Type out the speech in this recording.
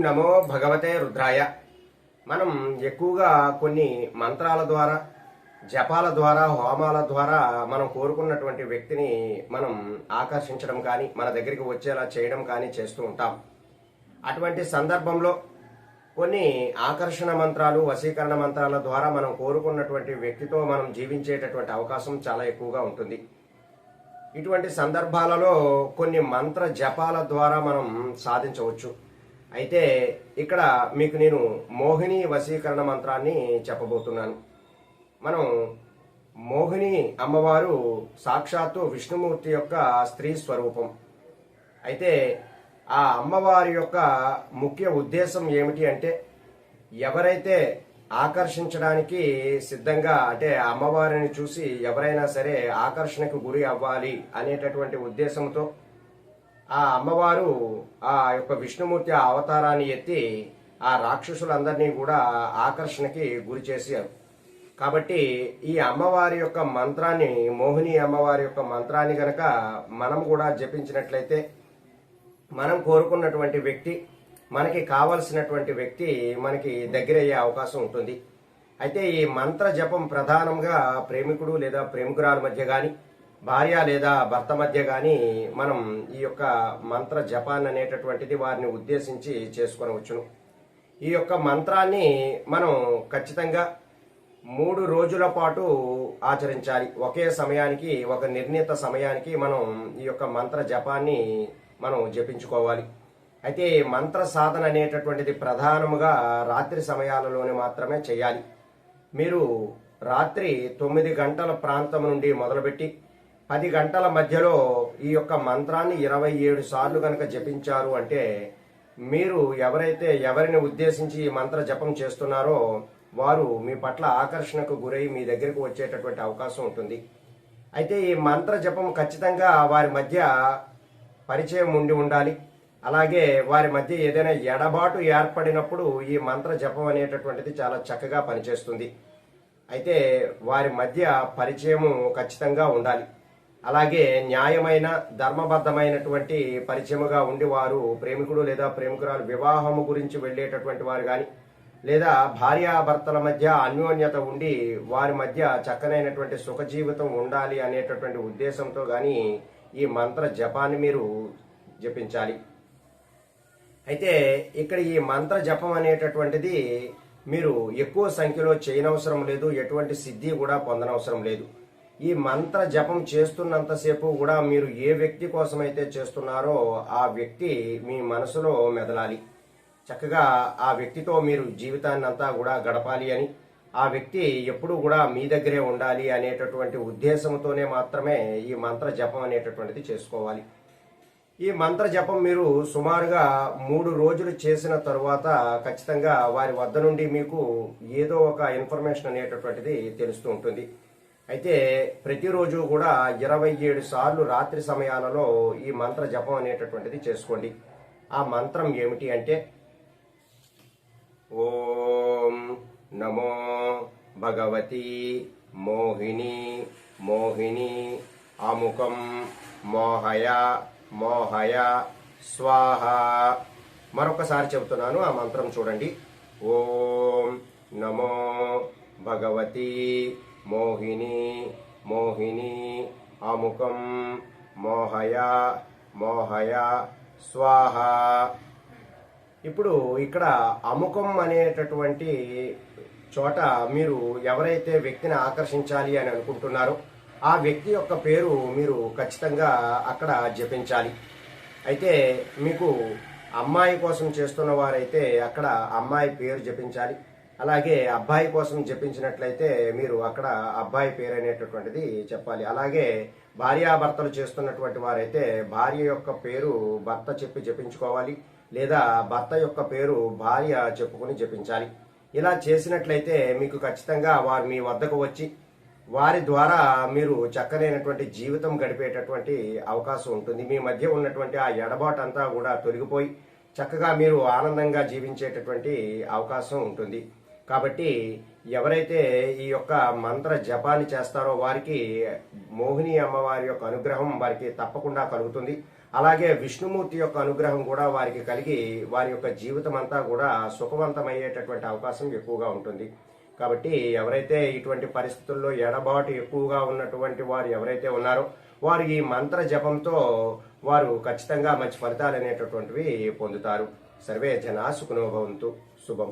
నమో భగవతే రుద్రాయ. మనం ఎక్కువగా కొన్ని మంత్రాల ద్వారా, జపాల ద్వారా, హోమాల ద్వారా మనం కోరుకున్నటువంటి వ్యక్తిని మనం ఆకర్షించడం కానీ, మన దగ్గరికి వచ్చేలా చేయడం కానీ చేస్తూ ఉంటాం. అటువంటి సందర్భంలో కొన్ని ఆకర్షణ మంత్రాలు, వశీకరణ మంత్రాల ద్వారా మనం కోరుకున్నటువంటి వ్యక్తితో మనం జీవించేటటువంటి అవకాశం చాలా ఎక్కువగా ఉంటుంది. ఇటువంటి సందర్భాలలో కొన్ని మంత్ర జపాల ద్వారా మనం సాధించవచ్చు. అయితే ఇక్కడ మీకు నేను మోహిని వశీకరణ మంత్రాన్ని చెప్పబోతున్నాను. మనం మోహిని అమ్మవారు సాక్షాత్తు విష్ణుమూర్తి యొక్క స్త్రీ స్వరూపం. అయితే ఆ అమ్మవారి యొక్క ముఖ్య ఉద్దేశం ఏమిటి అంటే, ఎవరైతే ఆకర్షించడానికి సిద్ధంగా, అంటే అమ్మవారిని చూసి ఎవరైనా సరే ఆకర్షణకు గురి అవ్వాలి అనేటటువంటి ఉద్దేశంతో ఆ అమ్మవారు ఆ యొక్క విష్ణుమూర్తి ఆ అవతారాన్ని ఎత్తి ఆ రాక్షసులందరినీ కూడా ఆకర్షణకి గురి చేశారు. కాబట్టి ఈ అమ్మవారి యొక్క మంత్రాన్ని, మోహిని అమ్మవారి యొక్క మంత్రాన్ని గనక మనం కూడా జపించినట్లయితే మనం కోరుకున్నటువంటి వ్యక్తి, మనకి కావలసినటువంటి వ్యక్తి మనకి దగ్గరయ్యే అవకాశం ఉంటుంది. అయితే ఈ మంత్ర జపం ప్రధానంగా ప్రేమికుడు లేదా ప్రేమికురాల మధ్య కానీ, భార్య లేదా భర్త మధ్య కానీ మనం ఈ యొక్క మంత్ర జపాన్ని అనేటటువంటిది వారిని ఉద్దేశించి చేసుకొనవచ్చును. ఈ యొక్క మంత్రాన్ని మనం ఖచ్చితంగా 3 రోజుల పాటు ఆచరించాలి. ఒకే సమయానికి, ఒక నిర్ణీత సమయానికి మనం ఈ యొక్క మంత్ర జపాన్ని మనం జపించుకోవాలి. అయితే మంత్ర సాధన అనేటటువంటిది ప్రధానముగా రాత్రి సమయాలలోనే మాత్రమే చేయాలి. మీరు రాత్రి 9 గంటల ప్రాంతం నుండి మొదలుపెట్టి 10 గంటల మధ్యలో ఈ యొక్క మంత్రాన్ని 27 సార్లు కనుక జపించారు అంటే, మీరు ఎవరిని ఉద్దేశించి ఈ మంత్ర జపం చేస్తున్నారో వారు మీ పట్ల ఆకర్షణకు గురై మీ దగ్గరకు వచ్చేటటువంటి అవకాశం ఉంటుంది. అయితే ఈ మంత్ర జపం ఖచ్చితంగా వారి మధ్య పరిచయం ఉండాలి. అలాగే వారి మధ్య ఏదైనా ఎడబాటు ఏర్పడినప్పుడు ఈ మంత్ర జపం అనేటటువంటిది చాలా చక్కగా పనిచేస్తుంది. అయితే వారి మధ్య పరిచయము ఖచ్చితంగా ఉండాలి. అలాగే న్యాయమైన, ధర్మబద్ధమైనటువంటి పరిచయముగా ఉండి వారు ప్రేమికుడు లేదా ప్రేమికురాలు వివాహము గురించి వెళ్ళేటటువంటి వారు కానీ, లేదా భార్యాభర్తల మధ్య అన్యోన్యత ఉండి వారి మధ్య చక్కనైనటువంటి సుఖ జీవితం ఉండాలి అనేటటువంటి ఉద్దేశంతో కానీ ఈ మంత్ర జపాన్ని మీరు జపించాలి. అయితే ఇక్కడ ఈ మంత్ర జపం అనేటటువంటిది మీరు ఎక్కువ సంఖ్యలో చేయనవసరం లేదు, ఎటువంటి సిద్ధి కూడా పొందనవసరం లేదు. ఈ మంత్ర జపం చేస్తున్నంతసేపు కూడా మీరు ఏ వ్యక్తి కోసమైతే చేస్తున్నారో ఆ వ్యక్తి మీ మనసులో మెదలాలి. చక్కగా ఆ వ్యక్తితో మీరు జీవితాన్ని అంతా కూడా గడపాలి అని, ఆ వ్యక్తి ఎప్పుడూ కూడా మీ దగ్గరే ఉండాలి అనేటటువంటి ఉద్దేశంతోనే మాత్రమే ఈ మంత్ర జపం అనేటటువంటిది చేసుకోవాలి. ఈ మంత్ర జపం మీరు సుమారుగా 3 రోజులు చేసిన తరువాత ఖచ్చితంగా వారి వద్ద నుండి మీకు ఏదో ఒక ఇన్ఫర్మేషన్ అనేటటువంటిది తెలుస్తూ ఉంటుంది. అయితే ప్రతిరోజు కూడా 27 సార్లు రాత్రి సమయాలలో ఈ మంత్ర జపం అనేటటువంటిది చేసుకోండి. ఆ మంత్రం ఏమిటి అంటే, ఓం నమో భగవతి మోహిని మోహిని అముకం మోహయ మోహయ స్వాహ. మరొకసారి చెబుతున్నాను, ఆ మంత్రం చూడండి. ఓం నమో భగవతి మోహిని మోహిని అముకం మోహయ మోహయ స్వాహ. ఇప్పుడు ఇక్కడ అముకం అనేటటువంటి చోట మీరు ఎవరైతే వ్యక్తిని ఆకర్షించాలి అని అనుకుంటున్నారో ఆ వ్యక్తి యొక్క పేరు మీరు ఖచ్చితంగా అక్కడ జపించాలి. అయితే మీకు అమ్మాయి కోసం చేస్తున్న వారైతే అక్కడ అమ్మాయి పేరు జపించాలి. అలాగే అబ్బాయి కోసం జపించినట్లయితే మీరు అక్కడ అబ్బాయి పేరు అనేటటువంటిది చెప్పాలి. అలాగే భార్యాభర్తలు చేస్తున్నటువంటి వారైతే భార్య యొక్క పేరు భర్త చెప్పి జపించుకోవాలి, లేదా భర్త యొక్క పేరు భార్య చెప్పుకుని జపించాలి. ఇలా చేసినట్లయితే మీకు ఖచ్చితంగా వారు మీ వద్దకు వచ్చి వారి ద్వారా మీరు చక్కనైనటువంటి జీవితం గడిపేటటువంటి అవకాశం ఉంటుంది. మీ మధ్య ఉన్నటువంటి ఆ ఎడబాటు అంతా కూడా తొలగిపోయి చక్కగా మీరు ఆనందంగా జీవించేటటువంటి అవకాశం ఉంటుంది. కాబట్టి ఎవరైతే ఈ యొక్క మంత్ర జపాన్ని చేస్తారో వారికి మోహిని అమ్మవారి యొక్క అనుగ్రహం వారికి తప్పకుండా కలుగుతుంది. అలాగే విష్ణుమూర్తి యొక్క అనుగ్రహం కూడా వారికి కలిగి వారి యొక్క జీవితం అంతా కూడా సుఖవంతమయ్యేటటువంటి అవకాశం ఎక్కువగా ఉంటుంది. కాబట్టి ఎవరైతే ఇటువంటి పరిస్థితుల్లో ఎడబాటు ఎక్కువగా ఉన్నటువంటి వారు ఎవరైతే ఉన్నారో వారు ఈ మంత్ర జపంతో వారు ఖచ్చితంగా మంచి ఫలితాలు అనేటటువంటివి పొందుతారు. సర్వే జనా సుఖినో భవంతు. శుభం.